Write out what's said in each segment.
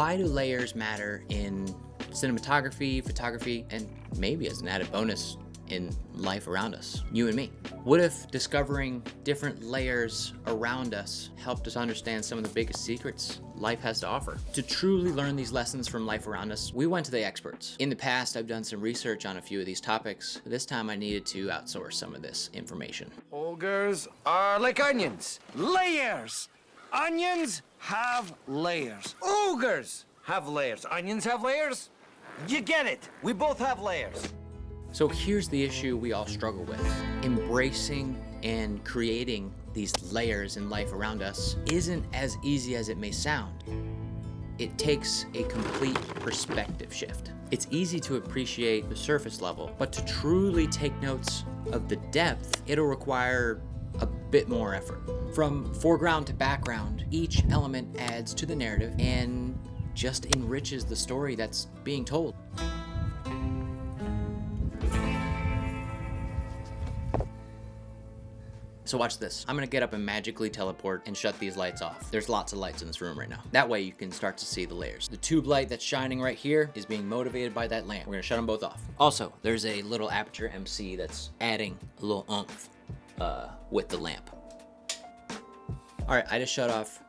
Why do layers matter in cinematography, photography, and maybe as an added bonus in life around us, you and me? What if discovering different layers around us helped us understand some of the biggest secrets life has to offer? To truly learn these lessons from life around us, we went to the experts. In the past, I've done some research on a few of these topics. This time I needed to outsource some of this information. Ogres are like onions. Layers! Onions have layers. Ogres have layers. Onions have layers? You get it. We both have layers. So here's the issue we all struggle with. Embracing and creating these layers in life around us isn't as easy as it may sound. It takes a complete perspective shift. It's easy to appreciate the surface level, but to truly take notes of the depth, it'll require a bit more effort. From foreground to background, each element adds to the narrative and just enriches the story that's being told. So watch this. I'm gonna get up and magically teleport and shut these lights off. There's lots of lights in this room right now. That way you can start to see the layers. The tube light that's shining right here is being motivated by that lamp. We're gonna shut them both off. Also, there's a little aperture MC that's adding a little oomph with the lamp. All right, I just shut off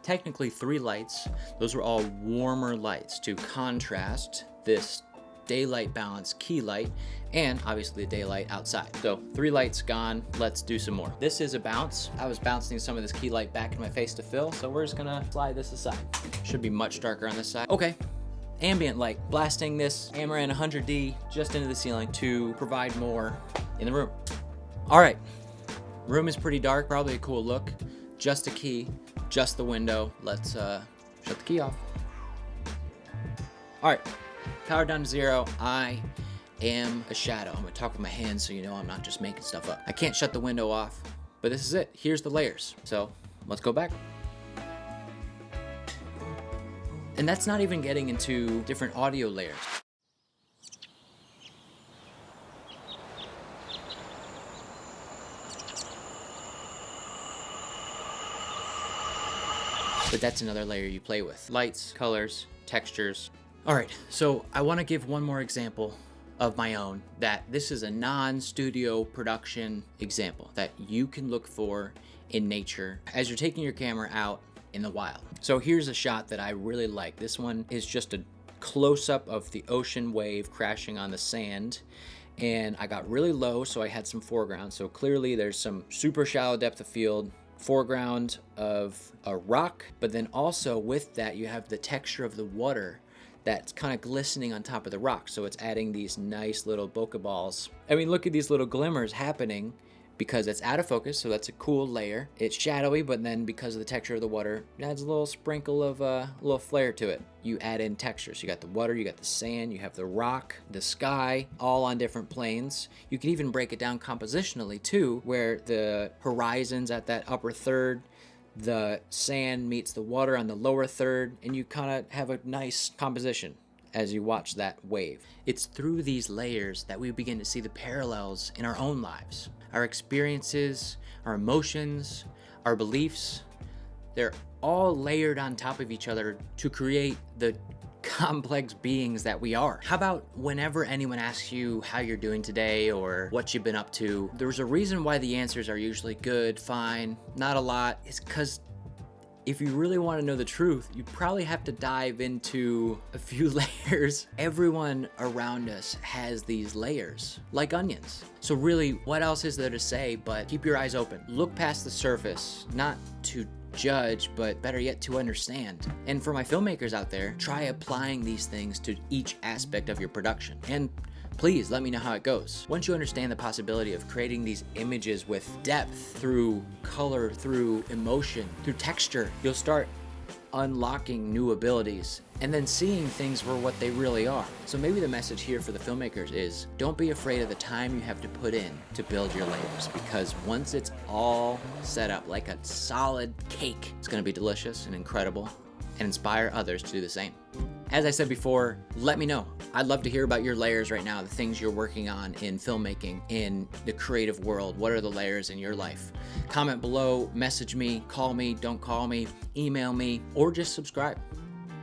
technically 3 lights. Those were all warmer lights to contrast this daylight balance key light and obviously the daylight outside. So 3 lights gone, let's do some more. This is a bounce. I was bouncing some of this key light back in my face to fill, so we're just gonna slide this aside. Should be much darker on this side. Okay, ambient light, blasting this Amaran 100D just into the ceiling to provide more in the room. All right, room is pretty dark, probably a cool look. Just a key, just the window. Let's shut the key off. All right. Power down to 0. I am a shadow. I'm gonna talk with my hands so you know I'm not just making stuff up. I can't shut the window off, but this is it. Here's the layers. So let's go back. And that's not even getting into different audio layers. But that's another layer you play with. Lights, colors, textures. All right, so I want to give one more example of my own, that this is a non-studio production example that you can look for in nature as you're taking your camera out in the wild. So here's a shot that I really like. This one is just a close-up of the ocean wave crashing on the sand, and I got really low, so I had some foreground. So clearly there's some super shallow depth of field, foreground of a rock, but then also with that you have the texture of the water that's kind of glistening on top of the rock. So it's adding these nice little bokeh balls. I mean, look at these little glimmers happening because it's out of focus, so that's a cool layer. It's shadowy, but then because of the texture of the water, it adds a little sprinkle of a little flair to it. You add in textures. You got the water, you got the sand, you have the rock, the sky, all on different planes. You can even break it down compositionally too, where the horizon's at that upper third, the sand meets the water on the lower third, and you kind of have a nice composition as you watch that wave. It's through these layers that we begin to see the parallels in our own lives. Our experiences, our emotions, our beliefs, they're all layered on top of each other to create the complex beings that we are. How about whenever anyone asks you how you're doing today or what you've been up to, there's a reason why the answers are usually good, fine, not a lot. It's because if you really want to know the truth, you probably have to dive into a few layers. Everyone around us has these layers, like onions. So really, what else is there to say but keep your eyes open. Look past the surface, not to judge, but better yet to understand. And for my filmmakers out there, try applying these things to each aspect of your production. And please let me know how it goes. Once you understand the possibility of creating these images with depth, through color, through emotion, through texture, you'll start unlocking new abilities and then seeing things for what they really are. So maybe the message here for the filmmakers is don't be afraid of the time you have to put in to build your layers, because once it's all set up like a solid cake, it's gonna be delicious and incredible and inspire others to do the same. As I said before, let me know. I'd love to hear about your layers right now, the things you're working on in filmmaking, in the creative world. What are the layers in your life? Comment below, message me, call me, don't call me, email me, or just subscribe.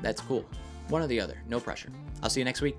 that's cool. One or the other, no pressure. I'll see you next week.